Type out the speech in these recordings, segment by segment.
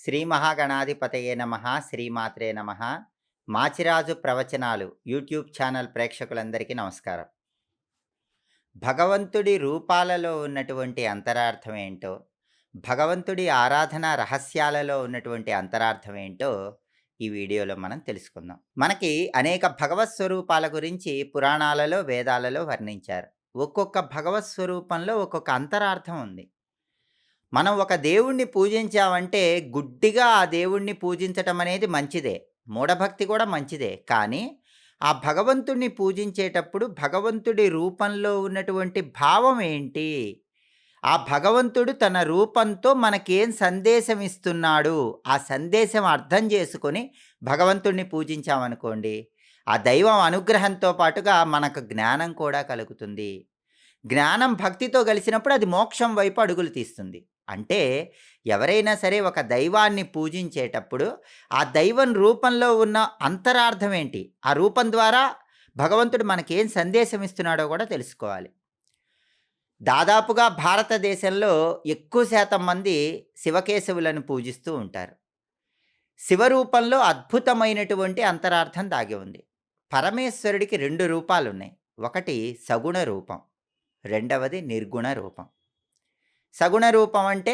శ్రీ మహాగణాధిపతయే నమః శ్రీమాత్రే నమః మాచిరాజు ప్రవచనాలు యూట్యూబ్ ఛానల్ ప్రేక్షకులందరికీ నమస్కారం. భగవంతుడి రూపాలలో ఉన్నటువంటి అంతరార్థం ఏంటో, భగవంతుడి ఆరాధన రహస్యాలలో ఉన్నటువంటి అంతరార్థం ఏంటో ఈ వీడియోలో మనం తెలుసుకుందాం. మనకి అనేక భగవత్ స్వరూపాల గురించి పురాణాలలో, వేదాలలో వర్ణించారు. ఒక్కొక్క భగవత్ స్వరూపంలో ఒక్కొక్క అంతరార్థం ఉంది. మనం ఒక దేవుణ్ణి పూజించామంటే గుడ్డిగా ఆ దేవుణ్ణి పూజించటం అనేది మంచిదే. మూఢభక్తి కూడా మంచిదే. కానీ ఆ భగవంతుడిని పూజించేటప్పుడు భగవంతుడి రూపంలో ఉన్నటువంటి భావం ఏంటి? ఆ భగవంతుడు తన రూపంతో మనకేం సందేశం ఇస్తున్నాడు? ఆ సందేశం అర్థం చేసుకొని భగవంతుడిని పూజించామనుకోండి, ఆ దైవం అనుగ్రహంతో పాటుగా మనకు జ్ఞానం కూడా కలుగుతుంది. జ్ఞానం భక్తితో కలిసినప్పుడు అది మోక్షం వైపు అడుగులు తీస్తుంది. అంటే ఎవరైనా సరే ఒక దైవాన్ని పూజించేటప్పుడు ఆ దైవం రూపంలో ఉన్న అంతరార్థం ఏంటి? ఆ రూపం ద్వారా భగవంతుడు మనకేం సందేశం ఇస్తున్నాడో కూడా తెలుసుకోవాలి. దాదాపుగా భారతదేశంలో ఎక్కువ శాతం మంది శివకేశవులను పూజిస్తూ ఉంటారు. శివరూపంలో అద్భుతమైనటువంటి అంతరార్థం దాగి ఉంది. పరమేశ్వరుడికి 2 రూపాలున్నాయి. ఒకటి సగుణ రూపం. రెండవది నిర్గుణ రూపం. సగుణ రూపం అంటే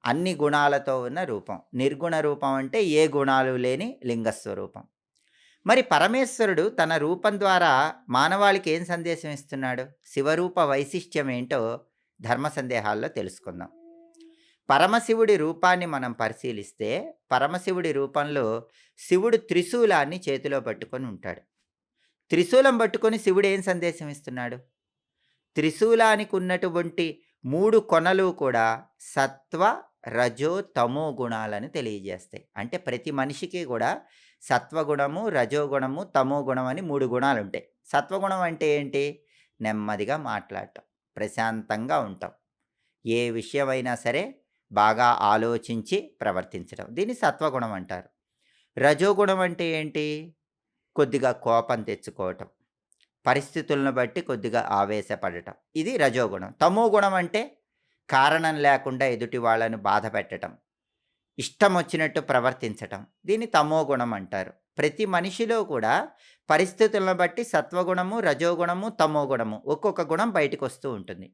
అన్ని గుణాలతో ఉన్న రూపం. నిర్గుణ రూపం అంటే ఏ గుణాలు లేని లింగస్వరూపం. మరి పరమేశ్వరుడు తన రూపం ద్వారా మానవాళికి ఏం సందేశం ఇస్తున్నాడు? శివరూప వైశిష్ట్యం ఏంటో ధర్మ సందేహాల్లో తెలుసుకుందాం. పరమశివుడి రూపాన్ని మనం పరిశీలిస్తే పరమశివుడి రూపంలో శివుడు త్రిశూలాన్ని చేతిలో పట్టుకొని ఉంటాడు. త్రిశూలం పట్టుకొని శివుడు ఏం సందేశం ఇస్తున్నాడు? త్రిశూలానికి ఉన్నటువంటి 3 కొనలు కూడా సత్వ, రజో, తమో గుణాలని తెలియజేస్తాయి. అంటే ప్రతి మనిషికి కూడా సత్వగుణము, రజోగుణము, తమో గుణం అని 3 గుణాలుంటాయి. సత్వగుణం అంటే ఏంటి? నెమ్మదిగా మాట్లాడటం, ప్రశాంతంగా ఉంటాం. ఏ విషయమైనా సరే బాగా ఆలోచించి ప్రవర్తించడం. దీన్ని సత్వగుణం అంటారు. రజోగుణం అంటే ఏంటి? కొద్దిగా కోపం తెచ్చుకోవటం, పరిస్థితులను బట్టి కొద్దిగా ఆవేశపడటం. ఇది రజోగుణం. తమో గుణం అంటే కారణం లేకుండా ఎదుటి వాళ్ళను బాధ పెట్టటం, ఇష్టం వచ్చినట్టు ప్రవర్తించటం. దీన్ని తమో గుణం అంటారు. ప్రతి మనిషిలో కూడా పరిస్థితులను బట్టి సత్వగుణము, రజోగుణము, తమో గుణము ఒక్కొక్క గుణం బయటకొస్తూ ఉంటుంది.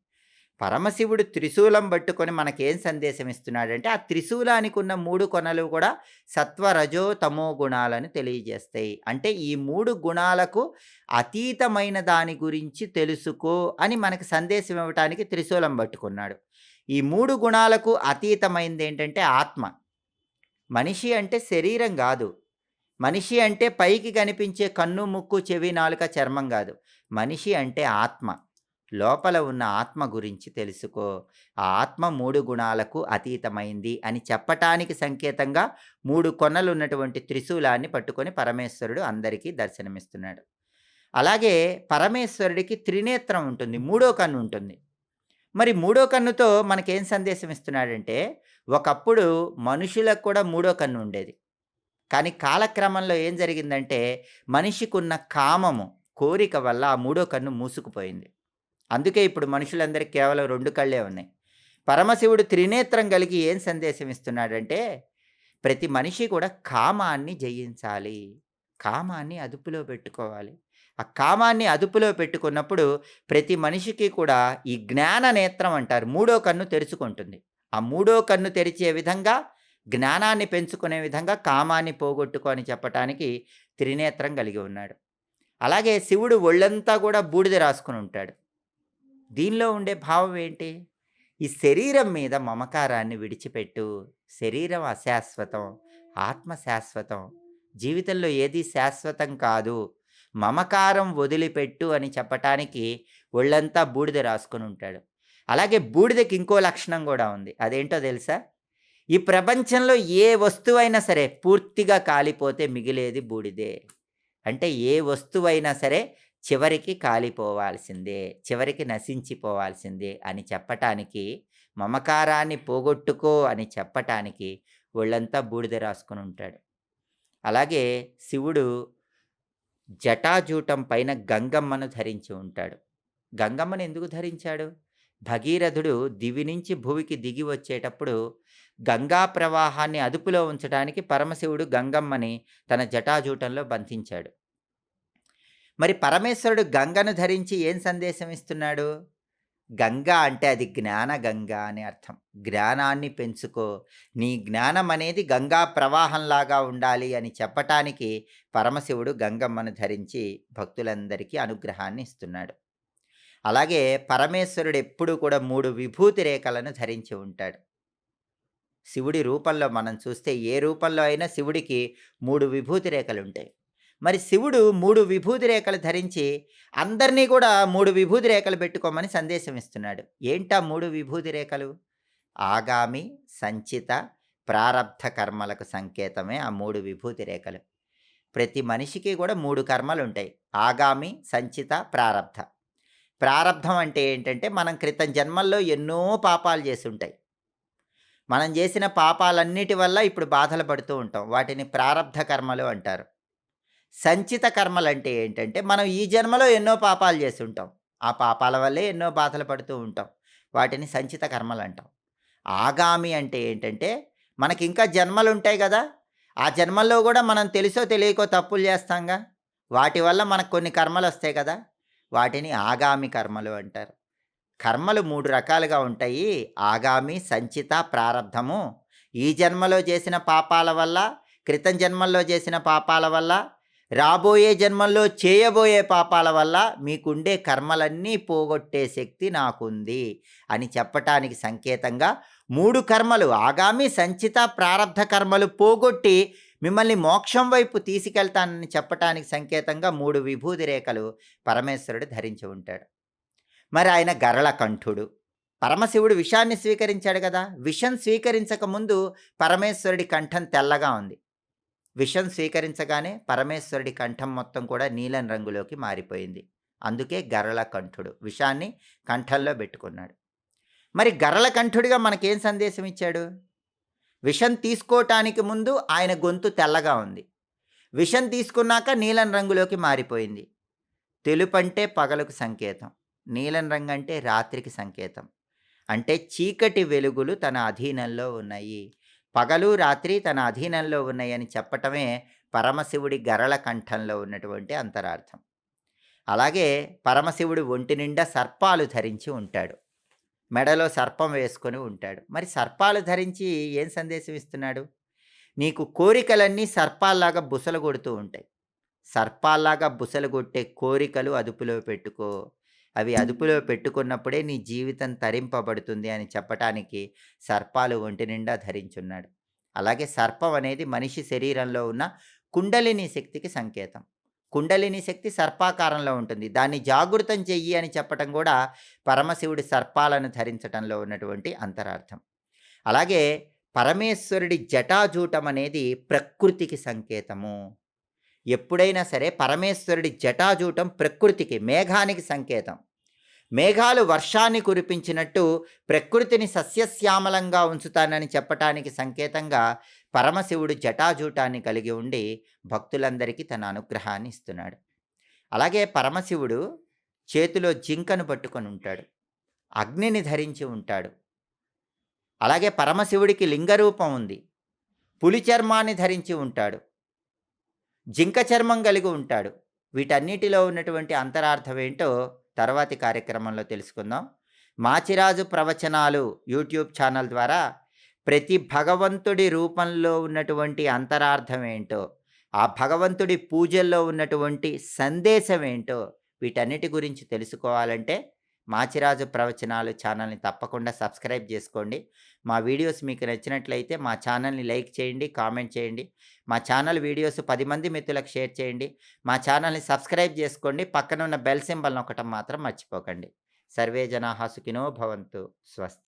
పరమశివుడు త్రిశూలం పట్టుకొని మనకేం సందేశం ఇస్తున్నాడంటే ఆ త్రిశూలానికి ఉన్న 3 కొనలు కూడా సత్వ, రజో, తమో గుణాలను తెలియజేస్తాయి. అంటే ఈ 3 గుణాలకు అతీతమైన దాని గురించి తెలుసుకో అని మనకు సందేశం ఇవ్వటానికి త్రిశూలం పట్టుకున్నాడు. ఈ 3 గుణాలకు అతీతమైనది ఏంటంటే ఆత్మ. మనిషి అంటే శరీరం గాదు. మనిషి అంటే పైకి కనిపించే కన్ను, ముక్కు, చెవి, నాలుక, చర్మం గాదు. మనిషి అంటే ఆత్మ. లోపల ఉన్న ఆత్మ గురించి తెలుసుకో. ఆ ఆత్మ 3 గుణాలకు అతీతమైంది అని చెప్పటానికి సంకేతంగా 3 కొనలున్నటువంటి త్రిశూలాన్ని పట్టుకొని పరమేశ్వరుడు అందరికీ దర్శనమిస్తున్నాడు. అలాగే పరమేశ్వరుడికి త్రినేత్రం ఉంటుంది. మూడో కన్ను ఉంటుంది. మరి మూడో కన్నుతో మనకేం సందేశం ఇస్తున్నాడంటే, ఒకప్పుడు మనుషులకు కూడా మూడో కన్ను ఉండేది. కానీ కాలక్రమంలో ఏం జరిగిందంటే, మనిషికున్న కామము, కోరిక వల్ల ఆ మూడో కన్ను మూసుకుపోయింది. అందుకే ఇప్పుడు మనుషులందరికీ కేవలం 2 కళ్ళే ఉన్నాయి. పరమశివుడు త్రినేత్రం కలిగి ఏం సందేశం ఇస్తున్నాడంటే, ప్రతి మనిషి కూడా కామాన్ని జయించాలి. కామాన్ని అదుపులో పెట్టుకోవాలి. ఆ కామాన్ని అదుపులో పెట్టుకున్నప్పుడు ప్రతి మనిషికి కూడా ఈ జ్ఞాన నేత్రం అంటారు. మూడో కన్ను తెరుచుకుంటుంది. ఆ మూడో కన్ను తెరిచే విధంగా, జ్ఞానాన్ని పెంచుకునే విధంగా కామాన్ని పోగొట్టుకో అని చెప్పటానికి త్రినేత్రం కలిగి ఉన్నాడు. అలాగే శివుడు ఒళ్ళంతా కూడా బూడిద రాసుకొని ఉంటాడు. దీనిలో ఉండే భావం ఏంటి? ఈ శరీరం మీద మమకారాన్ని విడిచిపెట్టు. శరీరం అశాశ్వతం, ఆత్మ శాశ్వతం. జీవితంలో ఏది శాశ్వతం కాదు. మమకారం వదిలిపెట్టు అని చెప్పటానికి ఒళ్ళంతా బూడిద రాసుకొని ఉంటాడు. అలాగే బూడిదకి ఇంకో లక్షణం కూడా ఉంది. అదేంటో తెలుసా? ఈ ప్రపంచంలో ఏ వస్తువైనా సరే పూర్తిగా కాలిపోతే మిగిలేది బూడిదే. అంటే ఏ వస్తువైనా సరే చివరికి కాలిపోవాల్సిందే, చివరికి నశించిపోవాల్సిందే అని చెప్పటానికి, మమకారాన్ని పోగొట్టుకో అని చెప్పటానికి ఒళ్ళంతా బూడిద రాసుకొని ఉంటాడు. అలాగే శివుడు జటాజూటం పైన గంగమ్మను ధరించి ఉంటాడు. గంగమ్మను ఎందుకు ధరించాడు? భగీరథుడు దివి నుంచి భువికి దిగి వచ్చేటప్పుడు గంగా ప్రవాహాన్ని అదుపులో ఉంచడానికి పరమశివుడు గంగమ్మని తన జటాజూటంలో బంధించాడు. మరి పరమేశ్వరుడు గంగను ధరించి ఏం సందేశం ఇస్తున్నాడు? గంగ అంటే అది జ్ఞాన గంగ అని అర్థం. జ్ఞానాన్ని పెంచుకో. నీ జ్ఞానం అనేది గంగా ప్రవాహంలాగా ఉండాలి అని చెప్పటానికి పరమశివుడు గంగమ్మను ధరించి భక్తులందరికీ అనుగ్రహాన్ని ఇస్తున్నాడు. అలాగే పరమేశ్వరుడు ఎప్పుడూ కూడా 3 విభూతి రేఖలను ధరించి ఉంటాడు. శివుడి రూపంలో మనం చూస్తే ఏ రూపంలో అయినా శివుడికి 3 విభూతి రేఖలుంటాయి. మరి శివుడు 3 విభూతి రేఖలు ధరించి అందరినీ కూడా 3 విభూతి రేఖలు పెట్టుకోమని సందేశం ఇస్తున్నాడు. ఏంటా 3 విభూతి రేఖలు? ఆగామి, సంచిత, ప్రారబ్ధ కర్మలకు సంకేతమే ఆ 3 విభూతి రేఖలు. ప్రతి మనిషికి కూడా 3 కర్మలుంటాయి. ఆగామి, సంచిత, ప్రారబ్ధ. ప్రారబ్ధం అంటే ఏంటంటే మనం క్రితం జన్మల్లో ఎన్నో పాపాలు చేసుంటాయి. మనం చేసిన పాపాలన్నిటి వల్ల ఇప్పుడు బాధలు పడుతూ ఉంటాం. వాటిని ప్రారబ్ధ కర్మలు అంటారు. సంచిత కర్మలంటే ఏంటంటే మనం ఈ జన్మలో ఎన్నో పాపాలు చేసుంటాం. ఆ పాపాల వల్లే ఎన్నో బాధలు పడుతూ ఉంటాం. వాటిని సంచిత కర్మలంటాం. ఆగామి అంటే ఏంటంటే మనకింకా జన్మలుంటాయి గదా! ఆ జన్మల్లో గూడా మనం తెలుసో తెలియకో తప్పులు చేస్తాంగా. వాటి వల్ల మనకు కొన్ని కర్మలొస్తాయి కదా! వాటిని ఆగామి కర్మలు అంటారు. కర్మలు 3 రకాలుగా ఉంటాయి. ఆగామి, సంచిత, ప్రారబ్ధము. ఈ జన్మలో చేసిన పాపాల వల్ల, క్రితం జన్మల్లో చేసిన పాపాల వల్ల, రాబోయే జన్మల్లో చేయబోయే పాపాల వల్ల మీకుండే కర్మలన్నీ పోగొట్టే శక్తి నాకుంది అని చెప్పటానికి సంకేతంగా 3 కర్మలు ఆగామి, సంచిత, ప్రారబ్ధ కర్మలు పోగొట్టి మిమ్మల్ని మోక్షం వైపు తీసుకెళ్తానని చెప్పటానికి సంకేతంగా 3 విభూది రేఖలు పరమేశ్వరుడు ధరించి ఉంటాడు. మరి ఆయన గరళకంఠుడు. పరమశివుడు విషాన్ని స్వీకరించాడు గదా! విషం స్వీకరించక ముందు పరమేశ్వరుడి కంఠం తెల్లగా ఉంది. విషం స్వీకరించగానే పరమేశ్వరుడి కంఠం మొత్తం కూడా నీలం రంగులోకి మారిపోయింది. అందుకే గరళకంఠుడు. విషాన్ని కంఠంలో బెట్టుకున్నాడు. మరి గరళకంఠుడిగా మనకేం సందేశం ఇచ్చాడు? విషం తీసుకోటానికి ముందు ఆయన గొంతు తెల్లగా ఉంది. విషం తీసుకున్నాక నీలం రంగులోకి మారిపోయింది. తెలుపంటే పగలుకు సంకేతం. నీలం రంగంటే రాత్రికి సంకేతం. అంటే చీకటి వెలుగులు తన అధీనంలో ఉన్నాయి. పగలు, రాత్రి తన అధీనంలో ఉన్నాయని చెప్పటమే పరమశివుడి గరళ కంఠంలో ఉన్నటువంటి అంతరార్థం. అలాగే పరమశివుడు ఒంటి నిండా సర్పాలు ధరించి ఉంటాడు. మెడలో సర్పం వేసుకొని ఉంటాడు. మరి సర్పాలు ధరించి ఏం సందేశం ఇస్తున్నాడు? నీకు కోరికలన్నీ సర్పాల్లాగా బుసలు కొడుతూ ఉంటాయి. సర్పాల్లాగా బుసలు కొట్టే కోరికలు అదుపులో పెట్టుకో. అవి అదుపులో పెట్టుకున్నప్పుడే నీ జీవితం తరింపబడుతుంది అని చెప్పటానికి సర్పాలు ఒంటి నిండా ధరించున్నాడు. అలాగే సర్పం అనేది మనిషి శరీరంలో ఉన్న కుండలిని శక్తికి సంకేతం. కుండలిని శక్తి సర్పాకారంలో ఉంటుంది. దాన్ని జాగృతం చెయ్యి అని చెప్పటం కూడా పరమశివుడి సర్పాలను ధరించటంలో ఉన్నటువంటి అంతరార్థం. అలాగే పరమేశ్వరుడి జటాజూటం అనేది ప్రకృతికి సంకేతము. ఎప్పుడైనా సరే పరమేశ్వరుడి జటాజూటం ప్రకృతికి, మేఘానికి సంకేతం. మేఘాలు వర్షాన్ని కురిపించినట్టు ప్రకృతిని సస్యశ్యామలంగా ఉంచుతానని చెప్పటానికి సంకేతంగా పరమశివుడు జటాజూటాన్ని కలిగి ఉండి భక్తులందరికీ తన అనుగ్రహాన్ని ఇస్తున్నాడు. అలాగే పరమశివుడు చేతిలో జింకను పట్టుకొని ఉంటాడు. అగ్నిని ధరించి ఉంటాడు. అలాగే పరమశివుడికి లింగరూపం ఉంది. పులి చర్మాన్ని ధరించి ఉంటాడు. జింక చర్మం కలిగి ఉంటాడు. వీటన్నిటిలో ఉన్నటువంటి అంతరార్థం ఏంటో తర్వాతి కార్యక్రమంలో తెలుసుకుందాం. మాచిరాజు ప్రవచనాలు యూట్యూబ్ ఛానల్ ద్వారా ప్రతి భగవంతుడి రూపంలో ఉన్నటువంటి అంతరార్థం ఏంటో, ఆ భగవంతుడి పూజల్లో ఉన్నటువంటి సందేశం ఏంటో వీటన్నిటి గురించి తెలుసుకోవాలంటే మాచిరాజు ప్రవచనాలు ఛానల్ని తప్పకుండా సబ్స్క్రైబ్ చేసుకోండి. మా వీడియోస్ మీకు నచ్చినట్లయితే మా ఛానల్ని లైక్ చేయండి, కామెంట్ చేయండి. మా ఛానల్ వీడియోస్ 10 మంది మిత్రులకు షేర్ చేయండి. మా ఛానల్ని సబ్స్క్రైబ్ చేసుకోండి. పక్కన ఉన్న బెల్ సింబల్ నొక్కటం మాత్రం మర్చిపోకండి. సర్వే జనాః సుఖినో భవంతు. స్వస్తి.